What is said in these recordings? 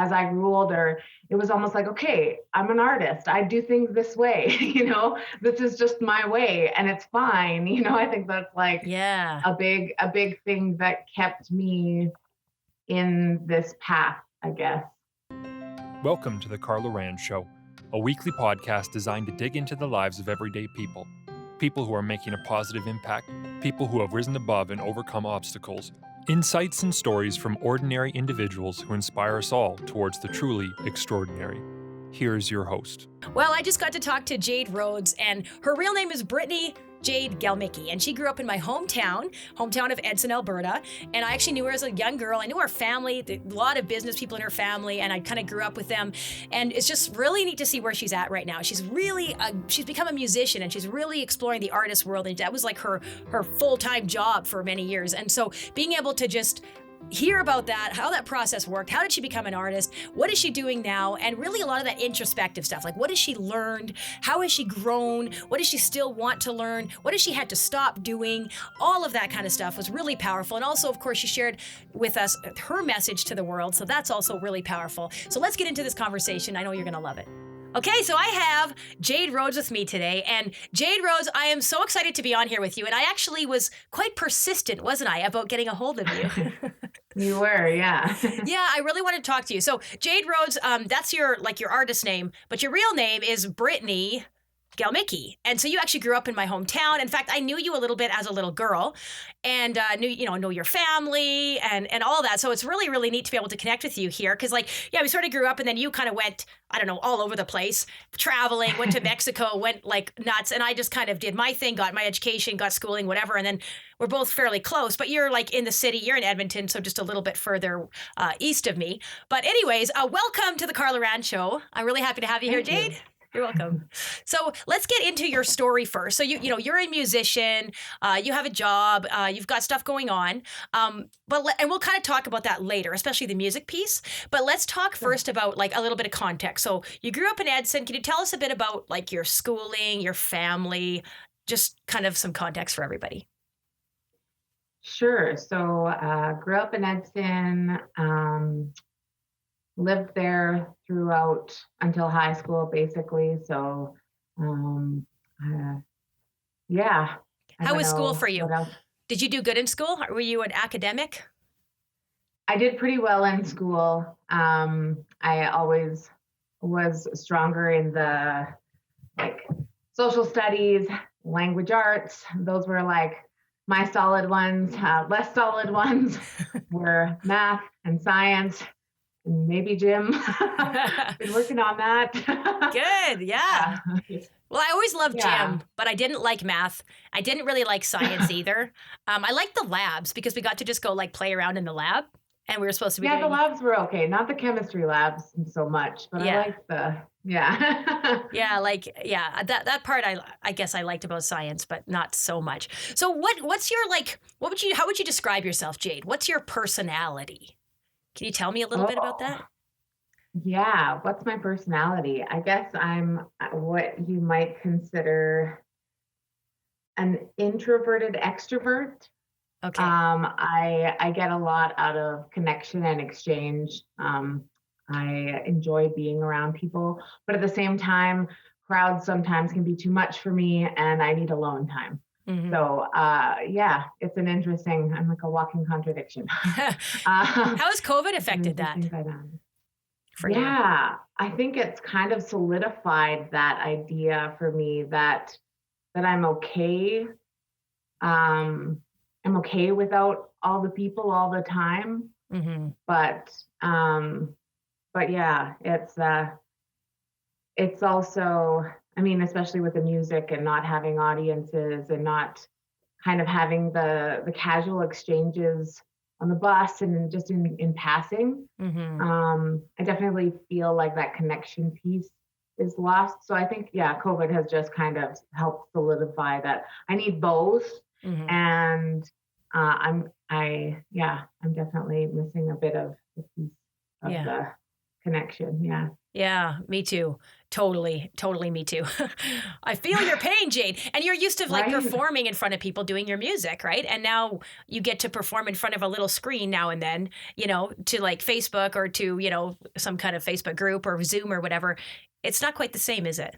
as I grew older, it was almost like, okay, I'm an artist. I do things this way, this is just my way and it's fine. I think that's like Yeah. a big thing that kept me in this path, I guess. Welcome to the Carla Rand Show, a weekly podcast designed to dig into the lives of everyday people. People who are making a positive impact, people who have risen above and overcome obstacles. Insights and stories from ordinary individuals who inspire us all towards the truly extraordinary. Here's your host. Well, I just got to talk to Jade Roads, and her real name is Brittany Jade Galmicki, and she grew up in my hometown of Edson, Alberta, and I actually knew her as a young girl. I knew her family, a lot of business people in her family, and I kind of grew up with them, and it's just really neat to see where she's at right now. She's become a musician, and she's really exploring the artist world, and that was like her full-time job for many years, and so being able to just hear about that, how that process worked, how did she become an artist, what is she doing now, and really a lot of that introspective stuff, like what has she learned, how has she grown, what does she still want to learn, what has she had to stop doing, all of that kind of stuff was really powerful. And also, of course, she shared with us her message to the world, so that's also really powerful. So let's get into this conversation. I know you're gonna love it. Okay, so I have Jade Roads with me today, and Jade Roads, I am so excited to be on here with you, and I actually was quite persistent, wasn't I, about getting a hold of you? You were, yeah. Yeah, I really want to talk to you. So Jade Roads, that's your artist name, but your real name is Brittany Galmicki. And so you actually grew up in my hometown. In fact, I knew you a little bit as a little girl and know your family and all that. So it's really, really neat to be able to connect with you here. Cause we sort of grew up and then you kind of went, I don't know, all over the place, traveling, went to Mexico, went like nuts. And I just kind of did my thing, got my education, got schooling, whatever. And then we're both fairly close, but you're like in the city, you're in Edmonton. So just a little bit further east of me. But anyways, welcome to the Carla Rand Show. I'm really happy to have you here, Jade. You're welcome. So let's get into your story first. So you're a musician, you have a job, you've got stuff going on, and we'll kind of talk about that later, especially the music piece. But let's talk first about like a little bit of context. So you grew up in Edson. Can you tell us a bit about like your schooling, your family, just kind of some context for everybody? Sure. So grew up in Edson, lived there throughout until high school, basically. So, yeah. How was school for you? Did you do good in school? Were you an academic? I did pretty well in school. I always was stronger in the social studies, language arts. Those were like my solid ones. Less solid ones were math and science. Maybe gym. Been working on that. Good, yeah. Well, I always loved gym, but I didn't like math. I didn't really like science either. I liked the labs because we got to just go like play around in the lab, and we were supposed to be. The labs were okay. Not the chemistry labs so much, but I liked the that part I guess I liked about science, but not so much. So what's your how would you describe yourself, Jade? What's your personality? Can you tell me a little bit about that? Yeah, what's my personality? I guess I'm what you might consider an introverted extrovert. Okay. I get a lot out of connection and exchange. I enjoy being around people, but at the same time, crowds sometimes can be too much for me and I need alone time. Mm-hmm. So, it's an interesting, I'm like a walking contradiction. How has COVID affected that? I think it's kind of solidified that idea for me that I'm okay. I'm okay without all the people all the time. Mm-hmm. But yeah, it's also, I mean, especially with the music and not having audiences and not kind of having the casual exchanges on the bus and just in passing. Mm-hmm. I definitely feel like that connection piece is lost. So I think, COVID has just kind of helped solidify that I need both. Mm-hmm. And I'm definitely missing a bit of the piece of connection. Yeah. Yeah, me too. Totally, totally me too. I feel your pain, Jade. And you're used to like Right. performing in front of people doing your music, right? And now you get to perform in front of a little screen now and then, to like Facebook or to, some kind of Facebook group or Zoom or whatever. It's not quite the same, is it?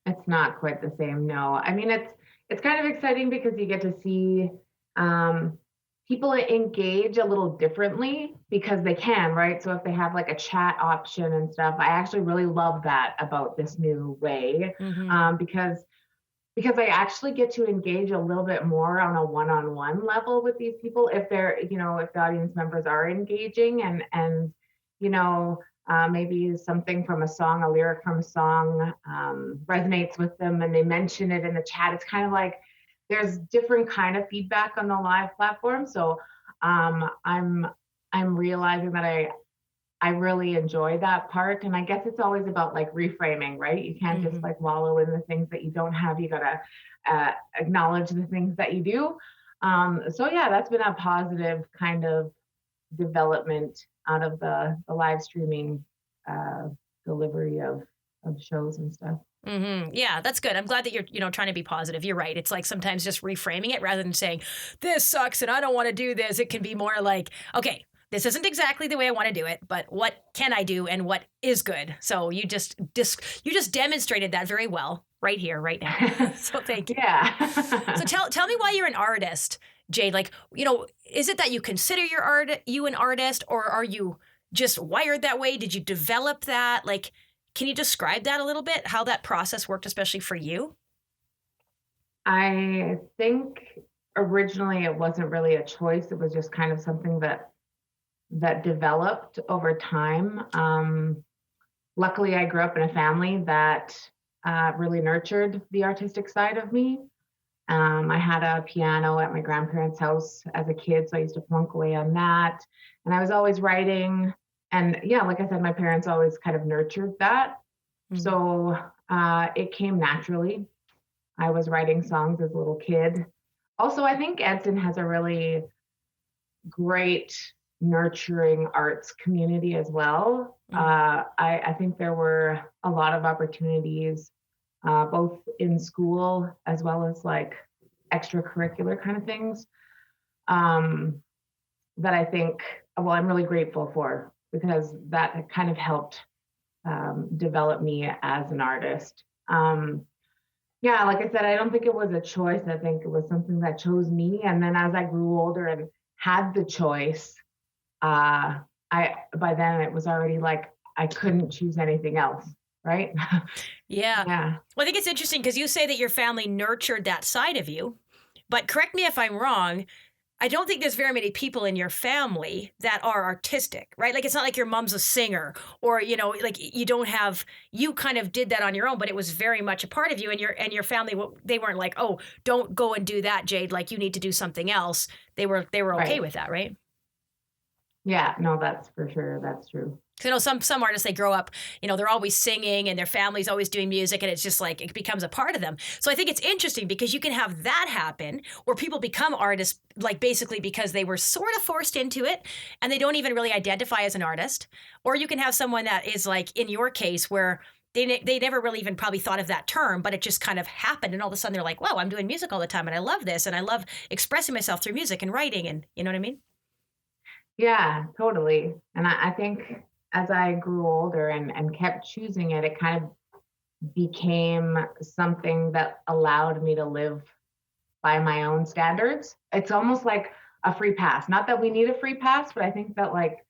It's not quite the same, no. I mean, it's kind of exciting because you get to see um, people engage a little differently because they can, right? So if they have like a chat option and stuff, I actually really love that about this new way, Mm-hmm. because I actually get to engage a little bit more on a one-on-one level with these people if they're, if the audience members are engaging and maybe something from a song, a lyric from a song resonates with them and they mention it in the chat. It's kind of like there's different kind of feedback on the live platform. So I'm realizing that I really enjoy that part. And I guess it's always about like reframing, right? You can't just like wallow in the things that you don't have. You got to acknowledge the things that you do. So yeah, that's been a positive kind of development out of the live streaming delivery of shows and stuff. Yeah, that's good. I'm glad that you're, trying to be positive. You're right. It's like sometimes just reframing it rather than saying, this sucks and I don't want to do this. It can be more like, okay, this isn't exactly the way I want to do it, but what can I do and what is good? So you just demonstrated that very well right here, right now. So thank you. Yeah. So tell me why you're an artist, Jade. Like, is it that you consider you an artist, or are you just wired that way? Did you develop that? Like, can you describe that a little bit, how that process worked, especially for you? I think originally it wasn't really a choice. It was just kind of something that developed over time. Luckily, I grew up in a family that really nurtured the artistic side of me. I had a piano at my grandparents' house as a kid, so I used to plunk away on that. And I was always writing. And yeah, like I said, my parents always kind of nurtured that. So it came naturally. I was writing songs as a little kid. Also, I think Edson has a really great nurturing arts community as well. I think there were a lot of opportunities, both in school as well as like extracurricular kind of things, that I think, well, I'm really grateful for because that kind of helped develop me as an artist. Yeah, like I said, I don't think it was a choice. I think it was something that chose me. And then as I grew older and had the choice, by then it was already like I couldn't choose anything else, right? Yeah. Yeah. Well, I think it's interesting because you say that your family nurtured that side of you, but correct me if I'm wrong. I don't think there's very many people in your family that are artistic, right? Like, it's not like your mom's a singer or, like you kind of did that on your own, but it was very much a part of you and your family. They weren't like, oh, don't go and do that, Jade. Like, you need to do something else. They were okay Right. with that, right? Yeah, no, that's for sure. That's true. Because some artists, they grow up, they're always singing and their family's always doing music, and it's just like it becomes a part of them. So I think it's interesting because you can have that happen where people become artists, like basically because they were sort of forced into it and they don't even really identify as an artist. Or you can have someone that is like in your case where they never really even probably thought of that term, but it just kind of happened. And all of a sudden they're like, wow, I'm doing music all the time and I love this and I love expressing myself through music and writing, and you know what I mean? Yeah, totally. And I think as I grew older and kept choosing it, it kind of became something that allowed me to live by my own standards. It's almost like a free pass. Not that we need a free pass, but I think that like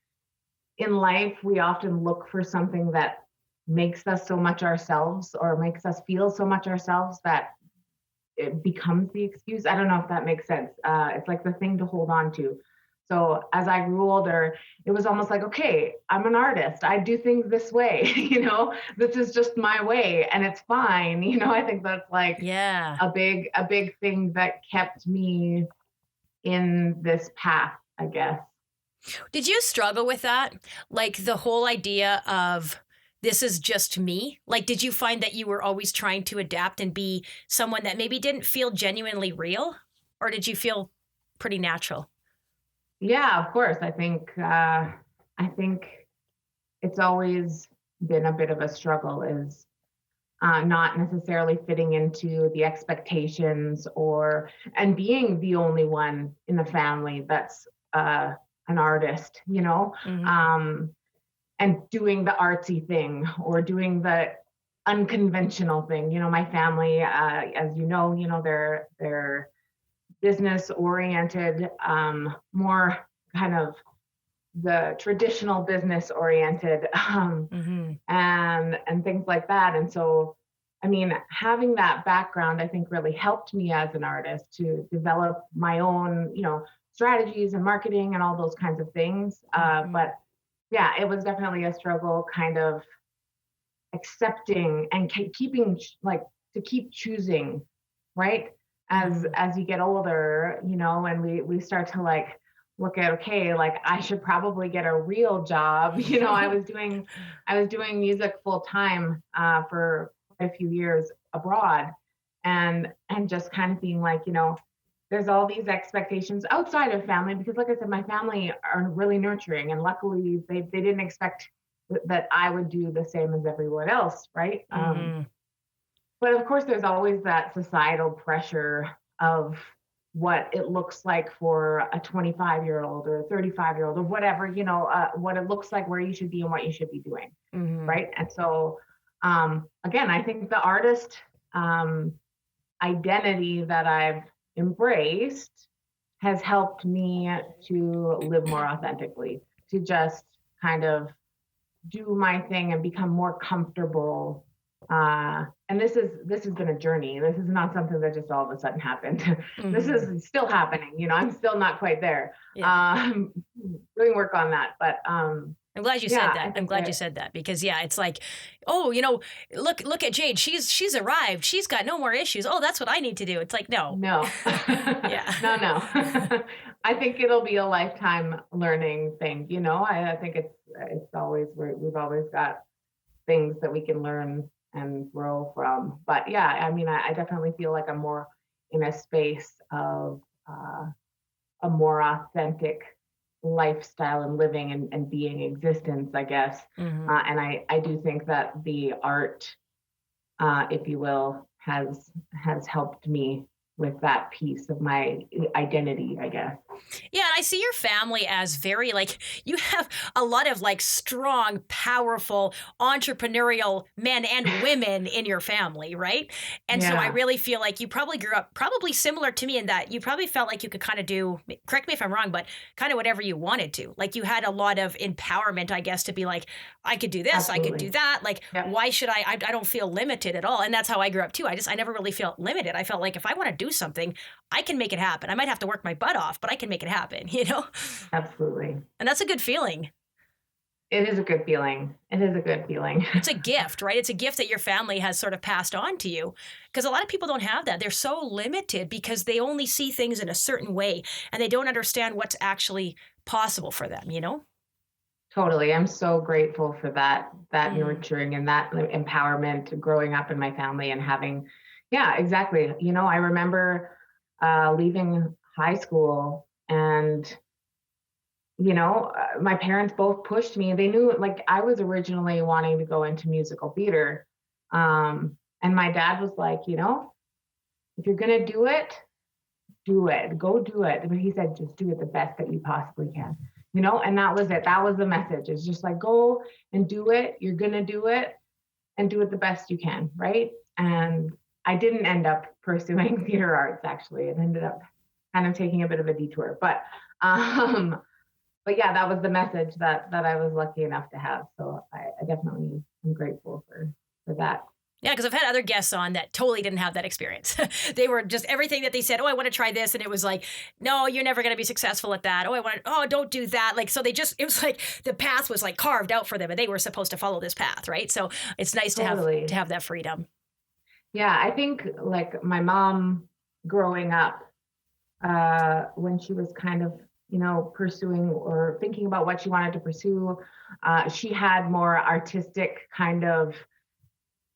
in life, we often look for something that makes us so much ourselves or makes us feel so much ourselves that it becomes the excuse. I don't know if that makes sense. It's like the thing to hold on to. So as I grew older, it was almost like, okay, I'm an artist. I do things this way, this is just my way and it's fine. I think that's like a big thing that kept me in this path, I guess. Did you struggle with that? Like the whole idea of this is just me? Like, did you find that you were always trying to adapt and be someone that maybe didn't feel genuinely real? Or did you feel pretty natural? Yeah, of course. I think it's it's always been a bit of a struggle is not necessarily fitting into the expectations and being the only one in the family that's an artist, and doing the artsy thing or doing the unconventional thing. My family, as they're business oriented, more kind of the traditional business oriented, and things like that. And so, having that background, I think really helped me as an artist to develop my own, strategies and marketing and all those kinds of things. But yeah, it was definitely a struggle kind of accepting and keeping to keep choosing, right? As you get older, and we start to look at, okay, I should probably get a real job. I was doing music full time for a few years abroad, and just kind of being there's all these expectations outside of family, because like I said, my family are really nurturing, and luckily they didn't expect that I would do the same as everyone else, right? But of course, there's always that societal pressure of what it looks like for a 25-year-old or a 35-year-old or whatever, what it looks like, where you should be and what you should be doing, right? And so, again, I think the artist identity that I've embraced has helped me to live more authentically, to just kind of do my thing and become more comfortable. And this has been a journey. This is not something that just all of a sudden happened. This is still happening. I'm still not quite there. Doing work on that, but I'm glad you said that. I'm glad you said that, because it's like, oh, look at Jade. She's arrived. She's got no more issues. Oh, that's what I need to do. It's like, no. Yeah. No. I think it'll be a lifetime learning thing. I think it's always, we've always got things that we can learn and grow from. But yeah, I definitely feel like I'm more in a space of a more authentic lifestyle and living and being existence, I guess. And I do think that the art, if you will, has helped me with that piece of my identity, I guess. Yeah, and I see your family as very you have a lot of strong, powerful, entrepreneurial men and women in your family, right? And so I really feel like you probably grew up probably similar to me in that you probably felt like you could kind of do, correct me if I'm wrong, but kind of whatever you wanted to. You had a lot of empowerment, I guess, to be I could do this, Absolutely. I could do that. Why should I don't feel limited at all. And that's how I grew up too. I never really felt limited. I felt like if I want to do something, I can make it happen. I might have to work my butt off, but I can make it happen, Absolutely. And that's a good feeling. It is a good feeling. It's a gift, right? It's a gift that your family has sort of passed on to you, because a lot of people don't have that. They're so limited because they only see things in a certain way and they don't understand what's actually possible for them, Totally. I'm so grateful for that nurturing and that empowerment growing up in my family and having, yeah, exactly. I remember leaving high school and, my parents both pushed me. They knew I was originally wanting to go into musical theater. And my dad was like, if you're going to do it, go do it. But he said, just do it the best that you possibly can. And that was it. That was the message. It's just go and do it. You're going to do it and do it the best you can. Right. And I didn't end up pursuing theater arts, actually. It ended up kind of taking a bit of a detour. But yeah, that was the message that I was lucky enough to have. So I definitely am grateful for that. Yeah, because I've had other guests on that totally didn't have that experience. They were just everything that they said, oh, I want to try this. And it was no, you're never going to be successful at that. Oh, don't do that. So it was the path was carved out for them and they were supposed to follow this path. Right. So it's nice to have that freedom. Yeah. I think my mom growing up, when she was kind of, pursuing or thinking about what she wanted to pursue, she had more artistic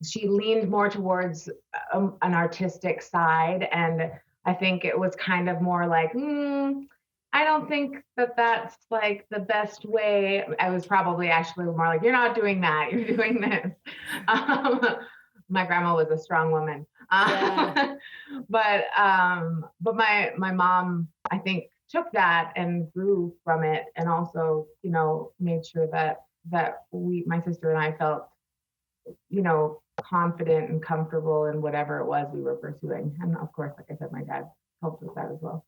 she leaned more towards an artistic side. And I think it was kind of more I don't think that that's like the best way. I was probably actually more like, you're not doing that, you're doing this. Um, my grandma was a strong woman. Yeah. But my mom, I think, took that and grew from it, and also, made sure that my sister and I felt, confident and comfortable in whatever it was we were pursuing. And of course, like I said, my dad helped with that as well.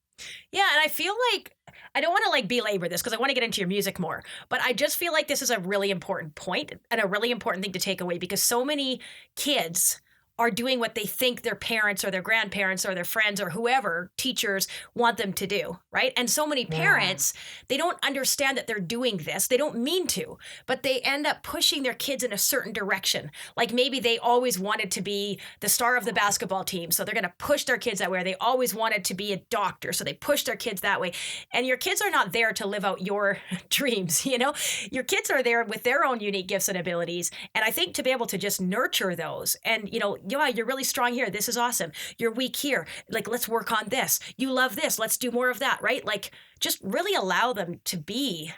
Yeah, and I feel like I don't want to like belabor this because I want to get into your music more, but I just feel like this is a really important point and a really important thing to take away because so many kids are doing what they think their parents or their grandparents or their friends or whoever, teachers, want them to do, right? And so many Yeah. parents, they don't understand that they're doing this. They don't mean to, but they end up pushing their kids in a certain direction. Like maybe they always wanted to be the star of the basketball team, so they're going to push their kids that way. Or they always wanted to be a doctor, so they push their kids that way. And your kids are not there to live out your dreams, you know? Your kids are there with their own unique gifts and abilities. And I think to be able to just nurture those and, yeah, you're really strong here. This is awesome. You're weak here. Like, let's work on this. You love this. Let's do more of that, right? Like, just really allow them to be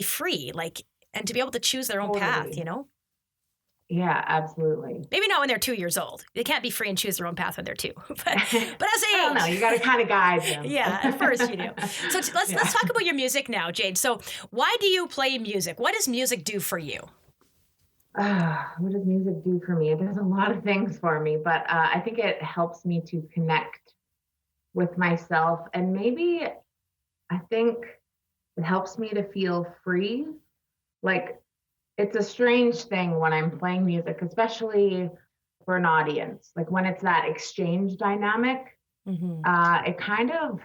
free, like, and to be able to choose their own path, Totally. Yeah, absolutely. Maybe not when they're 2 years old. They can't be free and choose their own path when they're two. But as I don't know. age, You got to kind of guide them. yeah, at first you do. So let's Yeah. let's talk about your music now, Jade. So why do you play music? What does music do for you? What does music do for me? It does a lot of things for me, but I think it helps me to connect with myself. And maybe I think it helps me to feel free. Like, it's a strange thing when I'm playing music, especially for an audience. Like when it's that exchange dynamic, Mm-hmm. it kind of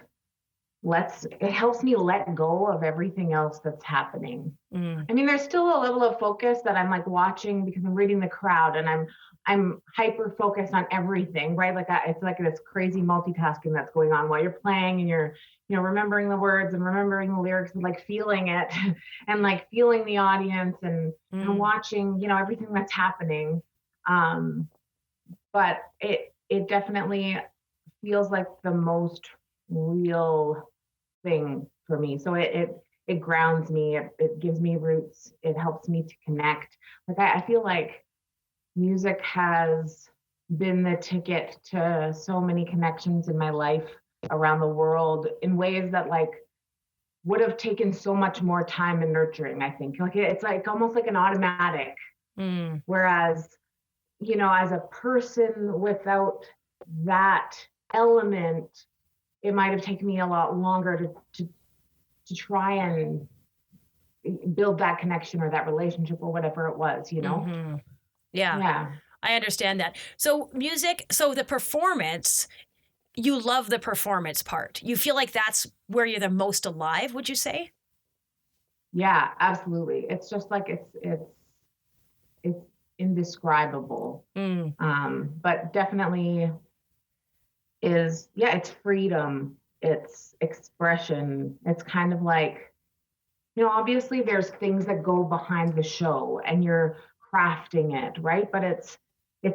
it helps me let go of everything else that's happening. Mm. I mean, there's still a level of focus that I'm like watching because I'm reading the crowd and I'm hyper focused on everything, right? Like it's like this crazy multitasking that's going on while you're playing, and you're, remembering the words and remembering the lyrics and like feeling it and like feeling the audience and watching, everything that's happening. But it definitely feels like the most real thing for me. So it grounds me. It gives me roots. It helps me to connect. Like I feel like music has been the ticket to so many connections in my life around the world in ways that like would have taken so much more time and nurturing. I think like it's like almost like an automatic. Mm. Whereas, as a person without that element, it might have taken me a lot longer to try and build that connection or that relationship or whatever it was, Mm-hmm. Yeah, Yeah. I understand that. So music, so the performance, you love the performance part. You feel like that's where you're the most alive, would you say? Yeah, absolutely. It's just like it's indescribable. Mm. But definitely it's freedom, it's expression. It's kind of like, obviously there's things that go behind the show and you're crafting it, right? But it's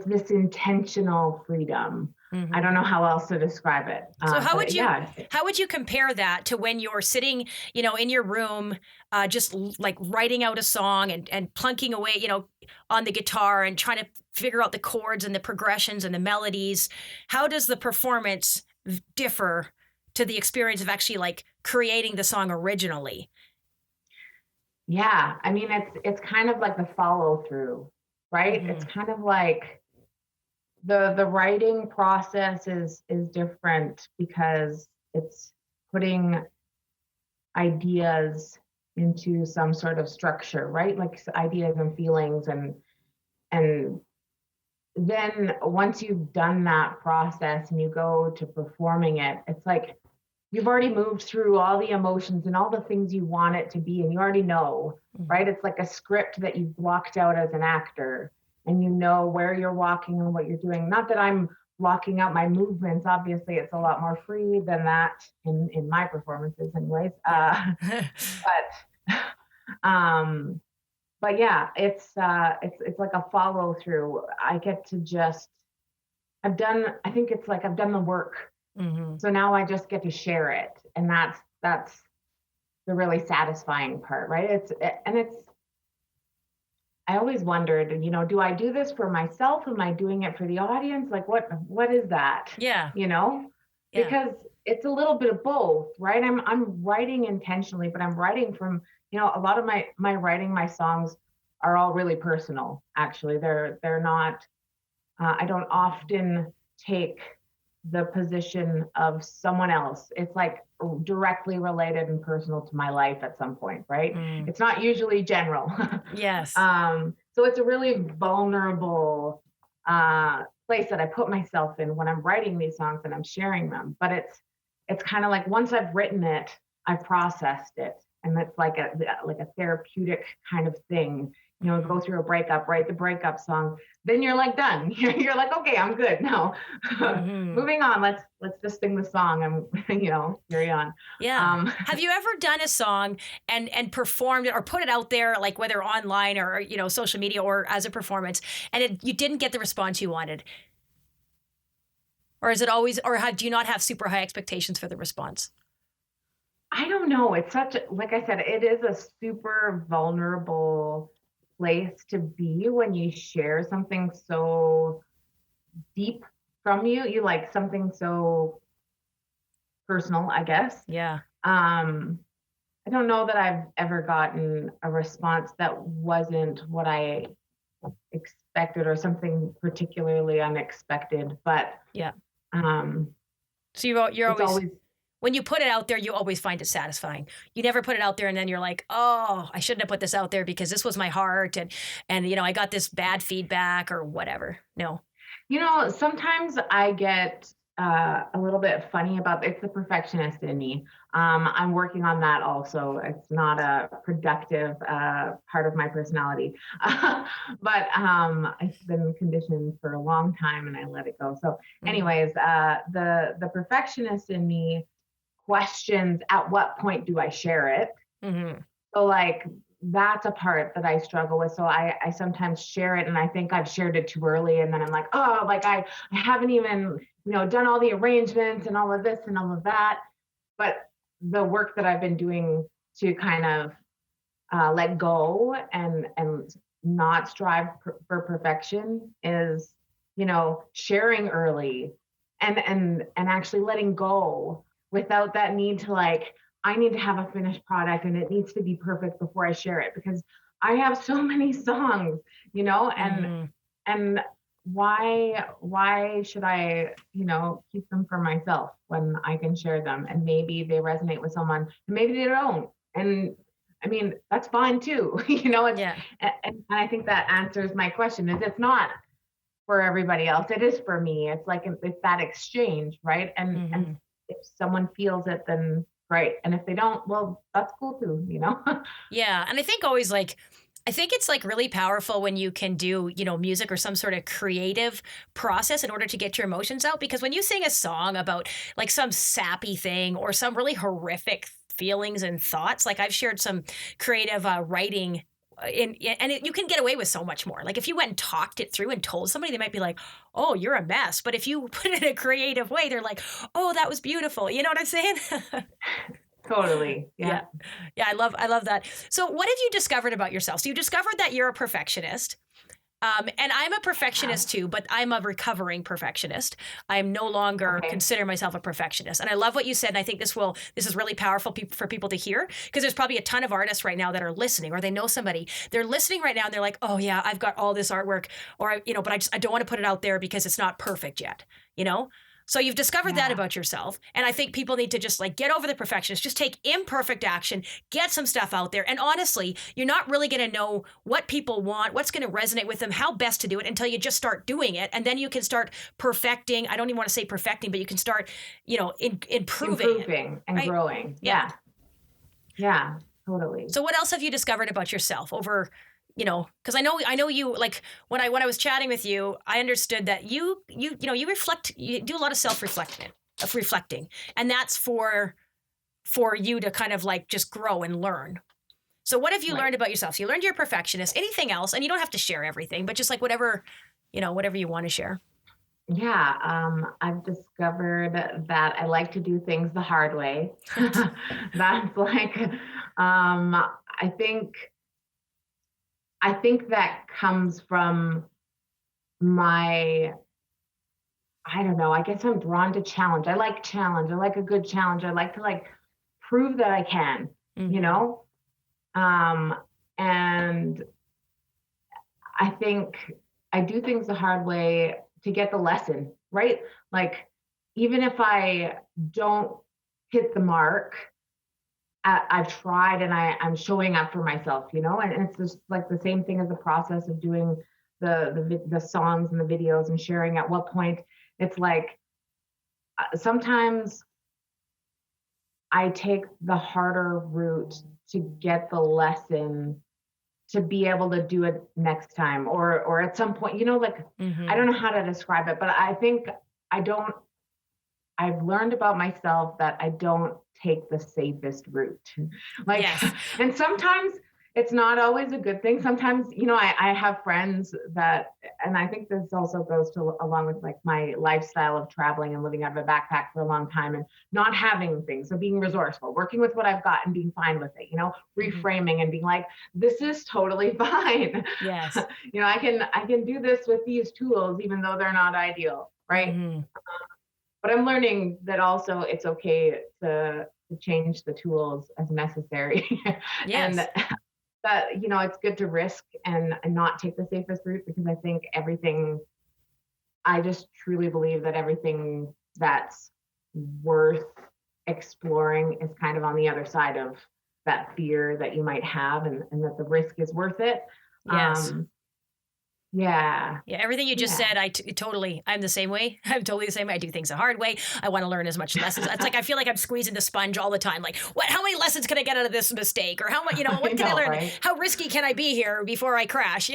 this intentional freedom. Mm-hmm. I don't know how else to describe it. So how but would you compare that to when you're sitting, in your room, just like writing out a song and plunking away, on the guitar and trying to figure out the chords and the progressions and the melodies? How does the performance differ to the experience of actually like creating the song originally? Yeah, I mean it's kind of like the follow through, right? Mm-hmm. It's kind of like the writing process is different because it's putting ideas into some sort of structure, right? Like ideas and feelings, and then once you've done that process and you go to performing it, it's like you've already moved through all the emotions and all the things you want it to be, and you already know, right? It's like a script that you've blocked out as an actor, and you know where you're walking and what you're doing. Not that I'm blocking out my movements. Obviously, it's a lot more free than that in my performances, anyways. But yeah, it's like a follow through. I get to just I think it's like I've done the work. Mm-hmm. So now I just get to share it. And that's the really satisfying part, right? I always wondered, do I do this for myself? Am I doing it for the audience? Like what is that? Yeah. You know? Yeah. Because it's a little bit of both, right? I'm writing intentionally, but I'm writing from, a lot of my writing, my songs are all really personal, actually. They're not I don't often take the position of someone else. It's like directly related and personal to my life at some point, right? It's not usually general. Yes. So it's a really vulnerable place that I put myself in when I'm writing these songs and I'm sharing them. But it's kind of like once I've written it, I've processed it, and it's like a therapeutic kind of thing. Go through a breakup, write the breakup song, then you're like done. You're like, okay, I'm good now. Moving on. Let's just sing the song and carry on. Yeah. Have you ever done a song and performed it or put it out there, like whether online or social media or as a performance, and you didn't get the response you wanted? Or is it always, or do you not have super high expectations for the response? I don't know. It's like I said, it is a super vulnerable place to be when you share something so deep from you like something so personal, I guess. Yeah. I don't know that I've ever gotten a response that wasn't what I expected or something particularly unexpected, but yeah. So you're always when you put it out there, you always find it satisfying. You never put it out there and then you're like, oh, I shouldn't have put this out there because this was my heart and I got this bad feedback or whatever. No. Sometimes I get a little bit funny about it's the perfectionist in me. I'm working on that also. It's not a productive part of my personality, but it's been conditioned for a long time and I let it go. So anyways, the perfectionist in me questions at what point do I share it. So like that's a part that I struggle with. So I sometimes share it and I think I've shared it too early, and then I'm like, oh, like I haven't even done all the arrangements and all of this and all of that. But the work that I've been doing to kind of let go and not strive for perfection is sharing early and actually letting go without that need to like, I need to have a finished product and it needs to be perfect before I share it, because I have so many songs, and why should I, keep them for myself when I can share them and maybe they resonate with someone and maybe they don't. And I mean, that's fine too, and I think that answers my question is it's not for everybody else. It is for me. It's like, it's that exchange, right? And if someone feels it, then great. And if they don't, well, that's cool too, Yeah. And I think always I think it's really powerful when you can do, music or some sort of creative process in order to get your emotions out. Because when you sing a song about some sappy thing or some really horrific feelings and thoughts, I've shared some creative writing you can get away with so much more. If you went and talked it through and told somebody, they might be like, oh, you're a mess. But if you put it in a creative way, they're like, oh, that was beautiful. You know what I'm saying? Totally. Yeah. Yeah. I love that. So what have you discovered about yourself? So you discovered that you're a perfectionist. And I'm a perfectionist too, but I'm a recovering perfectionist. I'm no longer consider myself a perfectionist. And I love what you said. And I think this is really powerful for people to hear, because there's probably a ton of artists right now that are listening, or they know somebody. They're listening right now and they're like, oh yeah, I've got all this artwork, or, but I don't want to put it out there because it's not perfect yet, So you've discovered that about yourself. And I think people need to just get over the perfectionist, just take imperfect action, get some stuff out there. And honestly, you're not really going to know what people want, what's going to resonate with them, how best to do it until you just start doing it. And then you can start perfecting. I don't even want to say perfecting, but you can start, improving and growing. Yeah. Yeah, totally. So what else have you discovered about yourself over because I know you, when I was chatting with you, I understood that you reflect, you do a lot of reflecting, and that's for you to kind of just grow and learn. So what have you learned about yourself? So you learned you're a perfectionist. Anything else? And you don't have to share everything, but just whatever you want to share. Yeah, I've discovered that I like to do things the hard way. That's like, I think, I think that comes from my, I don't know, I guess I'm drawn to challenge. I like challenge. I like a good challenge. I like to like prove that I can, you Hmm. know? Um, and I think I do things the hard way to get the lesson, right? Like, even if I don't hit the mark, I've tried and I'm showing up for myself, and it's just like the same thing as the process of doing the songs and the videos and sharing. At what point it's like sometimes I take the harder route to get the lesson to be able to do it next time or at some point, like I don't Hmm. know how to describe it, but I think I don't I've learned about myself that I don't take the safest route. Like, Yes. and sometimes it's not always a good thing. Sometimes, I have friends that, and I think this also goes to along with like my lifestyle of traveling and living out of a backpack for a long time and not having things. So being resourceful, working with what I've got and being fine with it, Hmm. reframing and being like, this is totally fine. Yes. I can do this with these tools, even though they're not ideal. Right. Hmm. But I'm learning that also it's okay to change the tools as necessary. And Yes. that, it's good to risk and not take the safest route because I think I just truly believe that everything that's worth exploring is kind of on the other side of that fear that you might have and that the risk is worth it. Yes. Um, yeah. Yeah, everything you just Yeah. said, I'm the same way. I'm totally the same way. I do things the hard way. I want to learn as much lessons. It's like I feel like I'm squeezing the sponge all the time. Like, what? How many lessons can I get out of this mistake? Or how much? I What can I know, learn? right? How risky can I be here before I crash?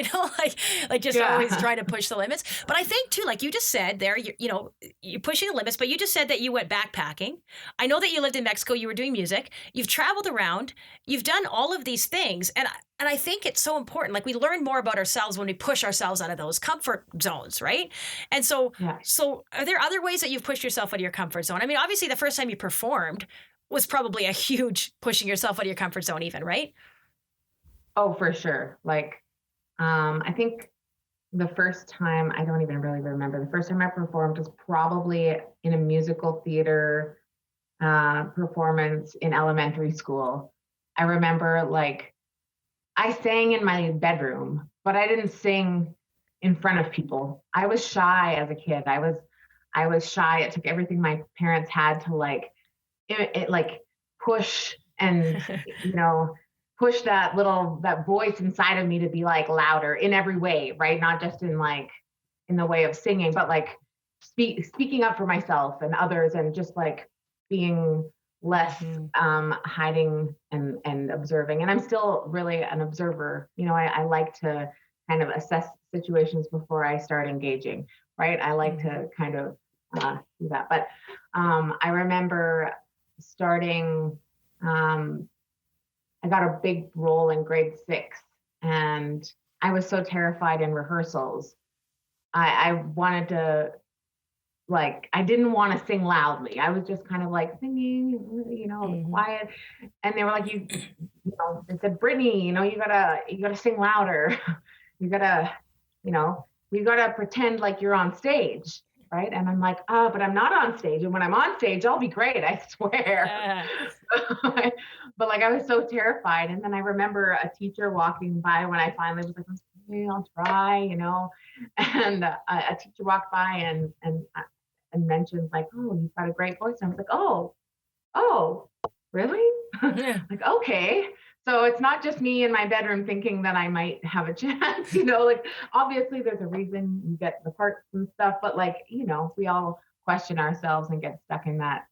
Like just always Yeah. trying to push the limits. But I think too, like you just said there, you're pushing the limits. But you just said that you went backpacking. I know that you lived in Mexico. You were doing music. You've traveled around. You've done all of these things, and I think it's so important. Like we learn more about ourselves when we push ourselves out of those comfort zones, right? And so, Yeah. so are there other ways that you've pushed yourself out of your comfort zone? I mean, obviously, the first time you performed was probably a huge pushing yourself out of your comfort zone, even, right? Oh, for sure. Like, I think the first time, I don't even really remember. The first time I performed was probably in a musical theater performance in elementary school. I remember like I sang in my bedroom, but I didn't sing in front of people. I was shy as a kid. I was shy. It took everything my parents had to like it like push and push that voice inside of me to be like louder in every way, right? Not just in like in the way of singing, but like speaking up for myself and others and just like being less Hmm. hiding and observing. And I'm still really an observer. I like to kind of assess situations before I start engaging, right? I like Hmm. to kind of do that. But I remember starting, um, I got a big role in grade 6, and I was so terrified in rehearsals. I wanted to, like, I didn't want to sing loudly. I was just kind of like singing, Hmm. quiet. And they were like, they said, Brittany, you gotta sing louder. You gotta, you know, you gotta pretend like you're on stage. Right. And I'm like, oh, but I'm not on stage. And when I'm on stage, I'll be great. I swear. But like, I was so terrified. And then I remember a teacher walking by when I finally was like, okay, I'll try, and a teacher walked by and mentioned like, oh, you've got a great voice. And I was like, oh, really? Yeah. Like, okay. So it's not just me in my bedroom thinking that I might have a chance, like obviously there's a reason you get the parts and stuff, but like, we all question ourselves and get stuck in that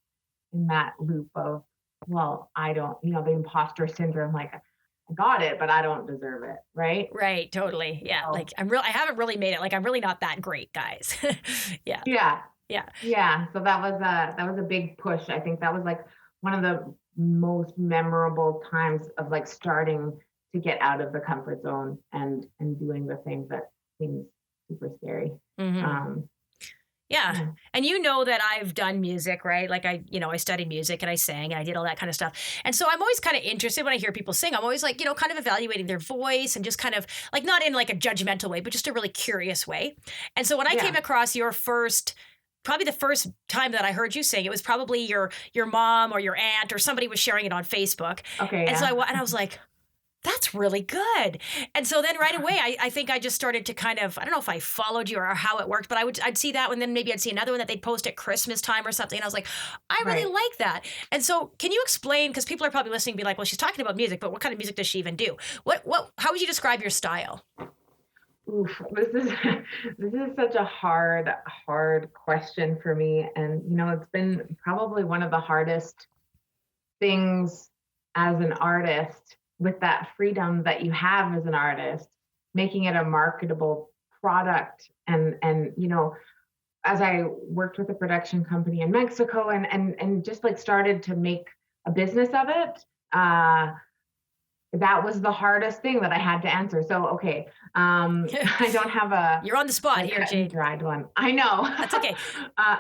loop of, well, I don't, the imposter syndrome, like I got it, but I don't deserve it. Right. Right. Totally. Yeah. So Like I haven't really made it. Like I'm really not that great, guys. Yeah. yeah. Yeah. Yeah. So that was a big push. I think that was like one of the most memorable times of like starting to get out of the comfort zone and doing the things that seems super scary. Hmm. Um, Yeah. Yeah. And you know that I've done music, right? Like I studied music and I sang and I did all that kind of stuff. And so I'm always kind of interested when I hear people sing. I'm always like, kind of evaluating their voice and just kind of like not in like a judgmental way, but just a really curious way. And so when I came Yeah. across probably the first time that I heard you sing, it was probably your mom or your aunt or somebody was sharing it on Facebook. Okay. And so Yeah. I was like, that's really good. And so then right away, I think I just started to kind of, I don't know if I followed you or how it worked, but I'd see that one, then maybe I'd see another one that they'd post at Christmas time or something. And I was like, I really Right. like that. And so can you explain, because people are probably listening and be like, well, she's talking about music, but what kind of music does she even do? How would you describe your style? Oof, this is this is such a hard question for me, and it's been probably one of the hardest things as an artist, with that freedom that you have as an artist, making it a marketable product. And as I worked with a production company in Mexico, and just like started to make a business of it, that was the hardest thing that I had to answer. So, okay, I don't have You're on the spot a here, cut and Jade. dried one. I know. That's okay. uh,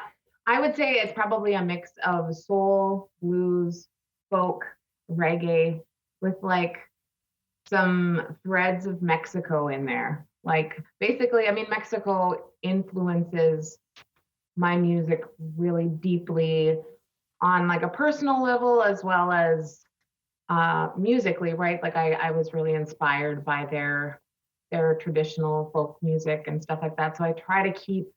I would say it's probably a mix of soul, blues, folk, reggae, with like some threads of Mexico in there. Like basically, I mean, Mexico influences my music really deeply on like a personal level, as well as musically, right? Like I was really inspired by their traditional folk music and stuff like that. So I try to keep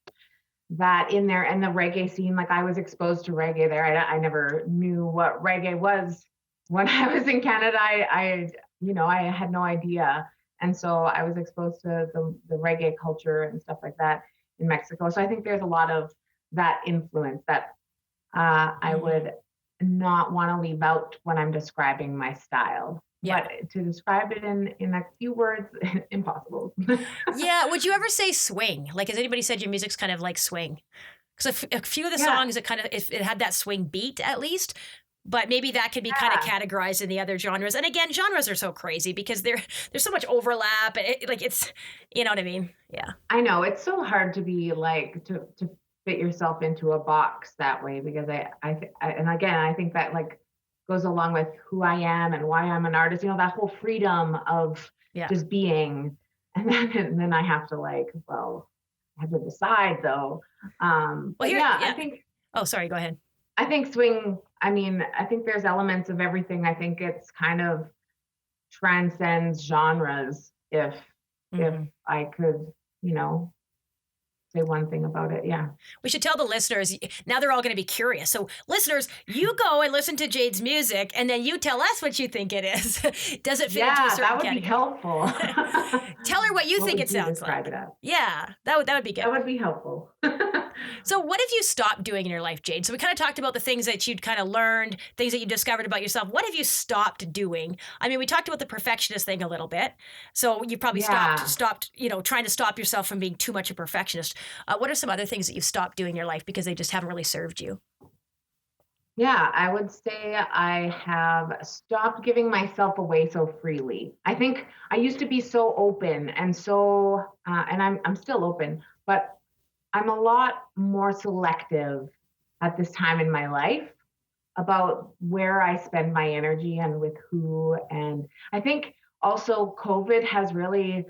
that in there. And the reggae scene, like I was exposed to reggae there. I never knew what reggae was when I was in Canada. I had no idea. And so I was exposed to the reggae culture and stuff like that in Mexico. So I think there's a lot of that influence that I would not want to leave out when I'm describing my style. Yeah. But to describe it in a few words, impossible. Yeah. Would you ever say swing? Like, has anybody said your music's kind of like swing? Because a few of the Yeah. songs, it had that swing beat at least, but maybe that could be kind of Yeah. categorized in the other genres. And again, genres are so crazy because there's so much overlap. And it's, you know what I mean? Yeah. I know it's so hard to be like to fit yourself into a box that way, because and again, I think that like goes along with who I am and why I'm an artist. That whole freedom of Yeah. just being, and then I have to I have to decide though. But yeah. I think. Oh, sorry. Go ahead. I think swing. I mean, I think there's elements of everything. I think it's kind of transcends genres. If I could, say one thing about it. Yeah. We should tell the listeners, now they're all going to be curious. So listeners, you go and listen to Jade's music and then you tell us what you think it is. Does it fit into a certain that would category? be helpful. Tell her what you think it sounds like. Describe it as? Yeah, that would be good. That would be helpful. So what have you stopped doing in your life, Jade? So we kind of talked about the things that you'd kind of learned, things that you discovered about yourself. What have you stopped doing? I mean, we talked about the perfectionist thing a little bit. So you probably stopped, trying to stop yourself from being too much a perfectionist. What are some other things that you've stopped doing in your life because they just haven't really served you? Yeah, I would say I have stopped giving myself away so freely. I think I used to be so open and so, and I'm still open, but I'm a lot more selective at this time in my life about where I spend my energy and with who. And I think also COVID has really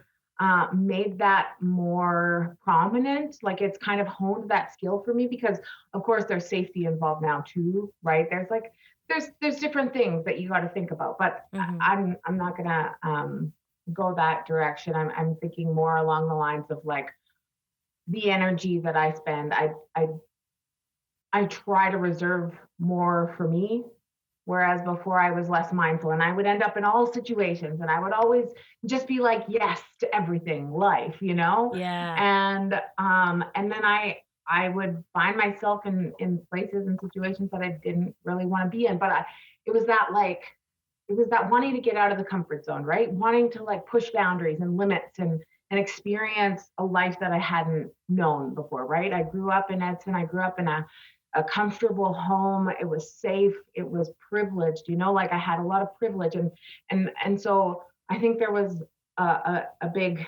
made that more prominent. Like it's kind of honed that skill for me, because of course there's safety involved now too, right? There's different things that you got to think about, but I'm not gonna go that direction. I'm thinking more along the lines of like the energy that I spend. I try to reserve more for me. Whereas before I was less mindful, and I would end up in all situations and I would always just be like, yes to everything, life, Yeah. And then I would find myself in places and situations that I didn't really want to be in. But it was that wanting to get out of the comfort zone, right? Wanting to like push boundaries and limits and experience a life that I hadn't known before, right? I grew up in Edson. I grew up in a comfortable home. It was safe. It was privileged, like I had a lot of privilege. And so I think there was a big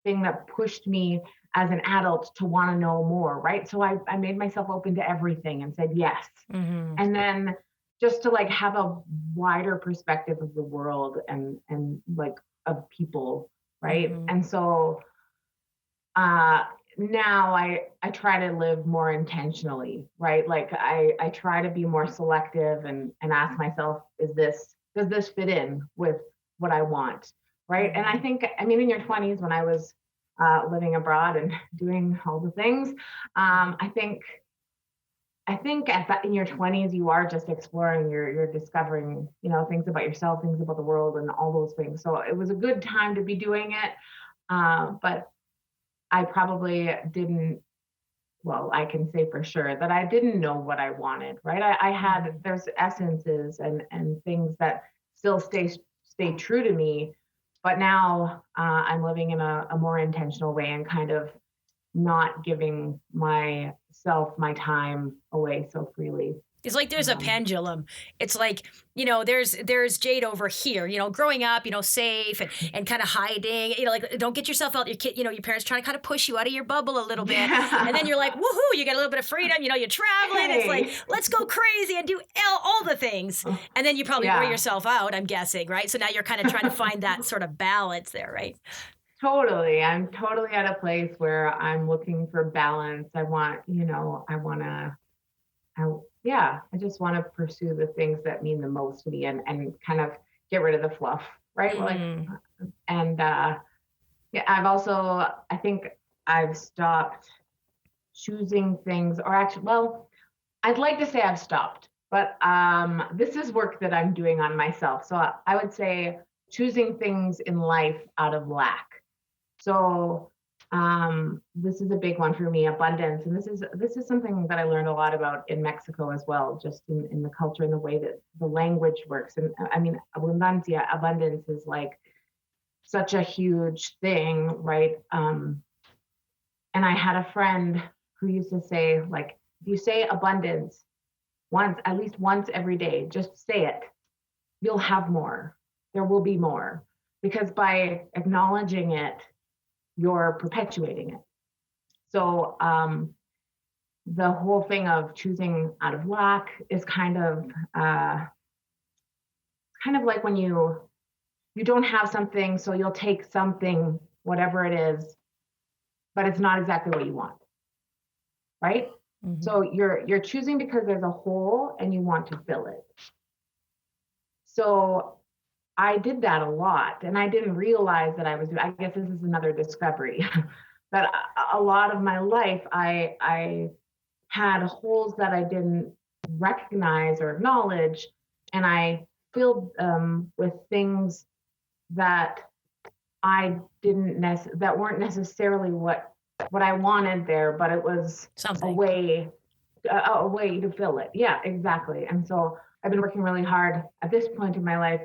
thing that pushed me as an adult to want to know more, right? So I made myself open to everything and said yes. Mm-hmm. And then just to like have a wider perspective of the world and like of people, right? Mm-hmm. And so now I try to live more intentionally, right? Like I try to be more selective and ask myself, does this fit in with what I want? Right. And I think, I mean, in your 20s, when I was living abroad and doing all the things, I think at that, in your 20s, you are just exploring, you're discovering, you know, things about yourself, things about the world and all those things. So it was a good time to be doing it. But I probably didn't, well, I can say for sure that I didn't know what I wanted, right? I had, there's essences and things that still stay true to me, but now I'm living in a more intentional way and kind of not giving myself my time away so freely. It's like there's a pendulum. It's like, you know, there's Jade over here, you know, growing up, you know, safe and kind of hiding, you know, like don't get yourself out. Your kid, you know, your parents trying to kind of push you out of your bubble a little bit. Yeah. And then you're like, woohoo, you get a little bit of freedom, you know, you're traveling. Hey. It's like, let's go crazy and do all the things. And then you probably wear yourself out, I'm guessing, right? So now you're kind of trying to find that sort of balance there, right? Totally. I'm totally at a place where I'm looking for balance. I just want to pursue the things that mean the most to me and kind of get rid of the fluff, right? Mm-hmm. I think I've stopped choosing things, or actually, well, I'd like to say I've stopped, but this is work that I'm doing on myself. So I would say choosing things in life out of lack. So this is a big one for me, abundance. And this is something that I learned a lot about in Mexico as well, just in the culture and the way that the language works. And I mean, abundance is like such a huge thing, right? And I had a friend who used to say, like, if you say abundance at least once every day, just say it, you'll have more. There will be more. Because by acknowledging it, you're perpetuating it. So the whole thing of choosing out of lack is kind of like when you don't have something, so you'll take something, whatever it is, but it's not exactly what you want, right? Mm-hmm. So you're choosing because there's a hole and you want to fill it. So I did that a lot, and I didn't realize that I guess this is another discovery, that a lot of my life, I had holes that I didn't recognize or acknowledge, and I filled with things that I that weren't necessarily what I wanted there, but it was a way to fill it. Yeah, exactly. And so I've been working really hard at this point in my life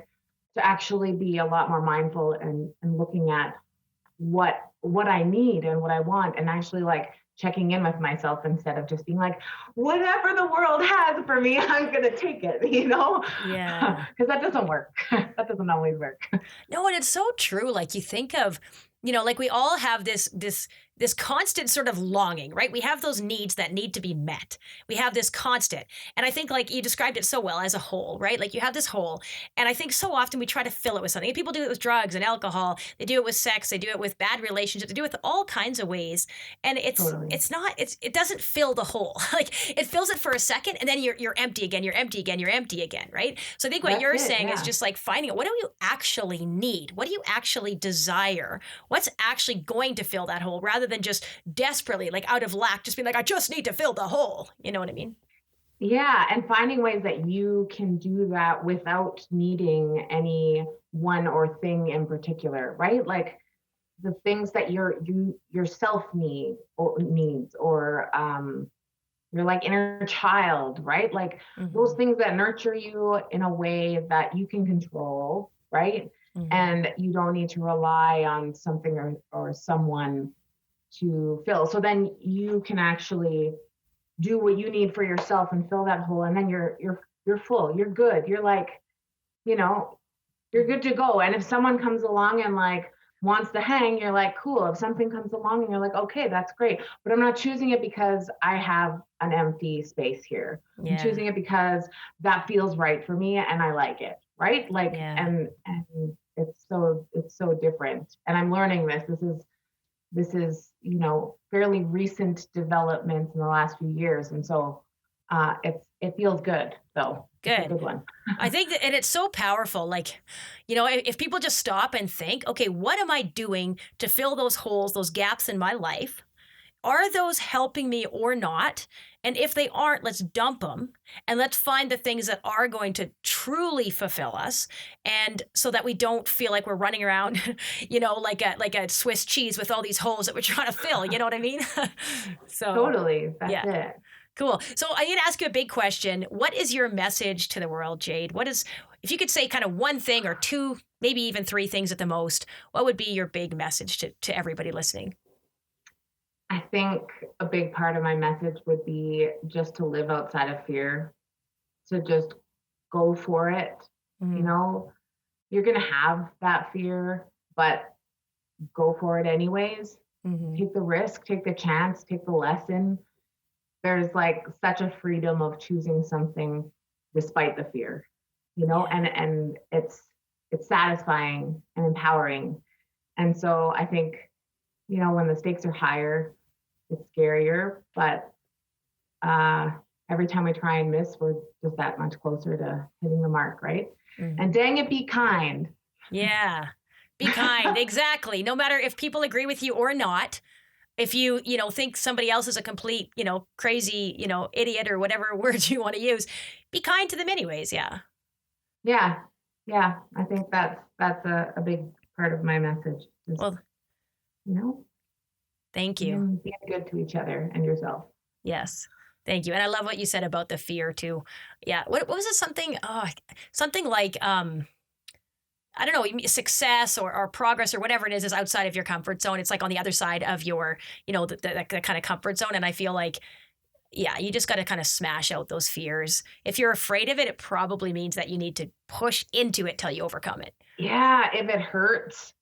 to actually be a lot more mindful and looking at what I need and what I want, and actually like checking in with myself instead of just being like, whatever the world has for me, I'm going to take it, you know? Yeah. Because that doesn't work. That doesn't always work. No, and it's so true. Like you think of, you know, like we all have this constant sort of longing, right? We have those needs that need to be met. We have this constant. And I think like you described it so well as a hole, right? Like you have this hole. And I think so often we try to fill it with something. And people do it with drugs and alcohol. They do it with sex. They do it with bad relationships. They do it with all kinds of ways. And it doesn't fill the hole. Like it fills it for a second and then you're empty again. You're empty again. You're empty again, right? So I think what you're saying is just like finding out, what do you actually need? What do you actually desire? What's actually going to fill that hole, rather than just desperately, like out of lack, just being like, I just need to fill the hole. You know what I mean? Yeah. And finding ways that you can do that without needing any one or thing in particular, right? Like the things that yourself needs, or your like inner child, right? Like those things that nurture you in a way that you can control, right? Mm-hmm. And you don't need to rely on something or someone to fill. So then you can actually do what you need for yourself and fill that hole. And then you're full, you're good. You're like, you know, you're good to go. And if someone comes along and like wants to hang, you're like, cool. If something comes along and you're like, okay, that's great. But I'm not choosing it because I have an empty space here. I'm Yeah. choosing it because that feels right for me and I like it. Right. Like, Yeah. and it's so different. And I'm learning this. This is, fairly recent developments in the last few years. And so it feels good. So it's a Good. good one. I think that, and it's so powerful. Like, if people just stop and think, okay, what am I doing to fill those holes, those gaps in my life? Are those helping me or not? And if they aren't, let's dump them and let's find the things that are going to truly fulfill us. And so that we don't feel like we're running around, like a Swiss cheese with all these holes that we're trying to fill. You know what I mean? So Totally. That's yeah. it. Cool. So I need to ask you a big question. What is your message to the world, Jade? If you could say kind of one thing or two, maybe even three things at the most, what would be your big message to everybody listening? I think a big part of my message would be just to live outside of fear, to just go for it. Mm-hmm. You're going to have that fear, but go for it anyways. Mm-hmm. Take the risk, take the chance, take the lesson. There's like such a freedom of choosing something despite the fear, and it's satisfying and empowering. And so I think, when the stakes are higher, it's scarier, but every time we try and miss, we're just that much closer to hitting the mark, right? Mm-hmm. And dang it, be kind. Yeah, be kind. Exactly. No matter if people agree with you or not. If you, think somebody else is a complete, crazy, idiot or whatever words you want to use, be kind to them anyways. Yeah. Yeah. Yeah. I think that's a big part of my message. Just, well, thank you. Being good to each other and yourself. Yes. Thank you. And I love what you said about the fear too. Yeah. What was it? Something like, I don't know, success or progress or whatever it is outside of your comfort zone. It's like on the other side of your, the kind of comfort zone. And I feel like, yeah, you just got to kind of smash out those fears. If you're afraid of it, it probably means that you need to push into it till you overcome it. Yeah. If it hurts,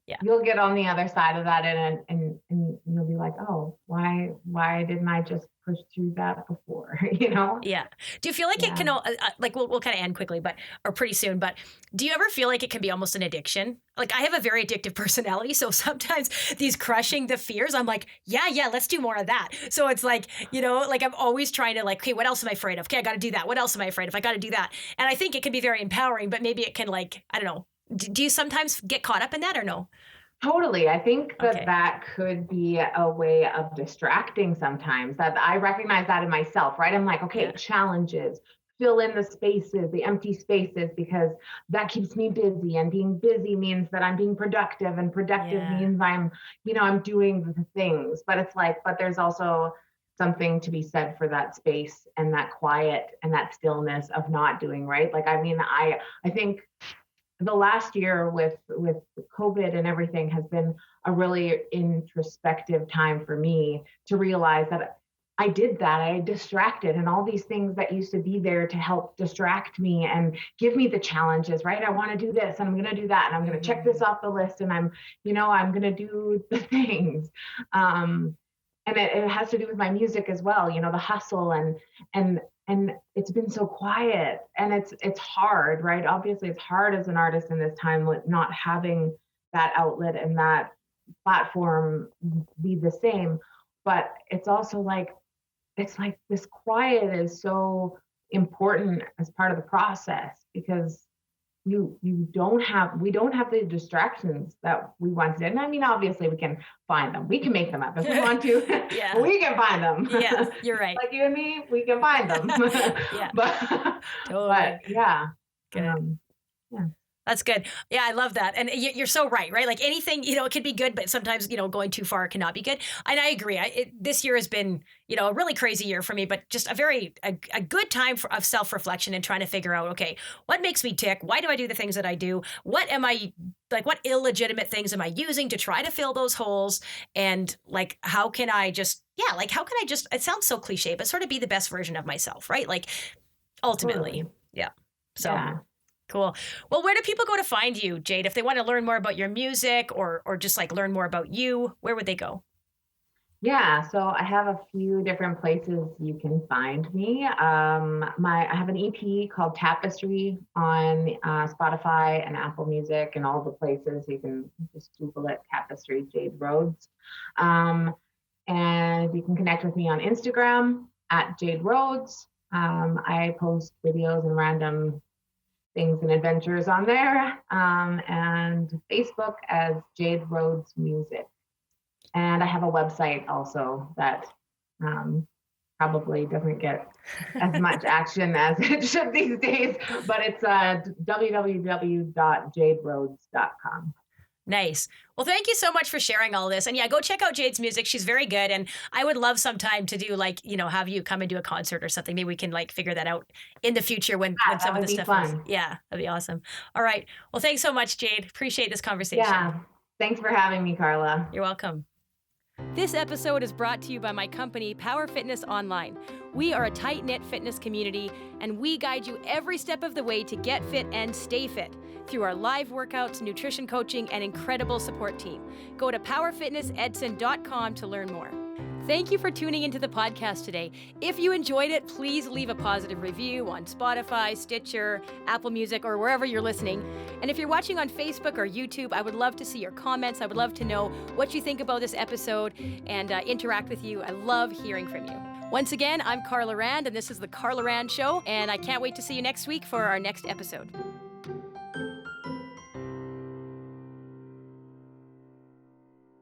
yeah, you'll get on the other side of that and you'll be like, oh, why didn't I just push through that before? Yeah. Do you feel like it can, we'll kind of end quickly, or pretty soon, but do you ever feel like it can be almost an addiction? Like I have a very addictive personality. So sometimes these crushing the fears, I'm like, yeah, let's do more of that. So it's like, I'm always trying to okay, what else am I afraid of? Okay, I got to do that. What else am I afraid of? I got to do that. And I think it can be very empowering, but maybe it can I don't know. Do you sometimes get caught up in that or no? Totally. I think Okay. that could be a way of distracting sometimes. That I recognize that in myself, right? I'm like, okay, Yeah. challenges, fill in the spaces, the empty spaces, because that keeps me busy. And being busy means that I'm being productive, and productive means I'm doing the things. But it's but there's also something to be said for that space and that quiet and that stillness of not doing, right? I think the last year with COVID and everything has been a really introspective time for me to realize that I did that. I distracted, and all these things that used to be there to help distract me and give me the challenges, right? I want to do this and I'm going to do that and I'm going to check this off the list and I'm going to do the things. And it has to do with my music as well, the hustle and it's been so quiet and it's hard, right? Obviously it's hard as an artist in this time with not having that outlet and that platform be the same. But it's also it's like this quiet is so important as part of the process because we don't have the distractions that we once did. And I mean, obviously we can find them. We can make them up if we want to. Yeah. We can find them. Yeah, you're right. Like you and me, we can find them. Yeah. Totally. But yeah. Good. Yeah. That's good. Yeah, I love that. And you're so right? Like anything, it can be good, but sometimes, going too far cannot be good. And I agree. This year has been, a really crazy year for me, but just a good time of self-reflection and trying to figure out, okay, what makes me tick? Why do I do the things that I do? What illegitimate things am I using to try to fill those holes? And how can I just, it sounds so cliche, but sort of be the best version of myself, right? Like ultimately. Totally. Yeah. So. Yeah. Cool. Well, where do people go to find you, Jade? If they want to learn more about your music or just like learn more about you, where would they go? Yeah, so I have a few different places you can find me. I have an EP called Tapestry on Spotify and Apple Music and all the places. You can just Google it, Tapestry Jade Roads. Um, and you can connect with me on Instagram at Jade Roads. I post videos and random things and adventures on there, and Facebook as Jade Roads Music. And I have a website also that probably doesn't get as much action as it should these days, but it's www.jaderoads.com. Nice. Well, thank you so much for sharing all this. And yeah, go check out Jade's music. She's very good. And I would love sometime to do like, have you come and do a concert or something. Maybe we can like figure that out in the future when some of this stuff is. Yeah, that'd be awesome. All right. Well, thanks so much, Jade. Appreciate this conversation. Yeah. Thanks for having me, Carla. You're welcome. This episode is brought to you by my company, Power Fitness Online. We are a tight-knit fitness community, and we guide you every step of the way to get fit and stay fit through our live workouts, nutrition coaching, and incredible support team. Go to powerfitnessedson.com to learn more. Thank you for tuning into the podcast today. If you enjoyed it, please leave a positive review on Spotify, Stitcher, Apple Music, or wherever you're listening. And if you're watching on Facebook or YouTube, I would love to see your comments. I would love to know what you think about this episode and interact with you. I love hearing from you. Once again, I'm Carla Rand, and this is The Carla Rand Show, and I can't wait to see you next week for our next episode.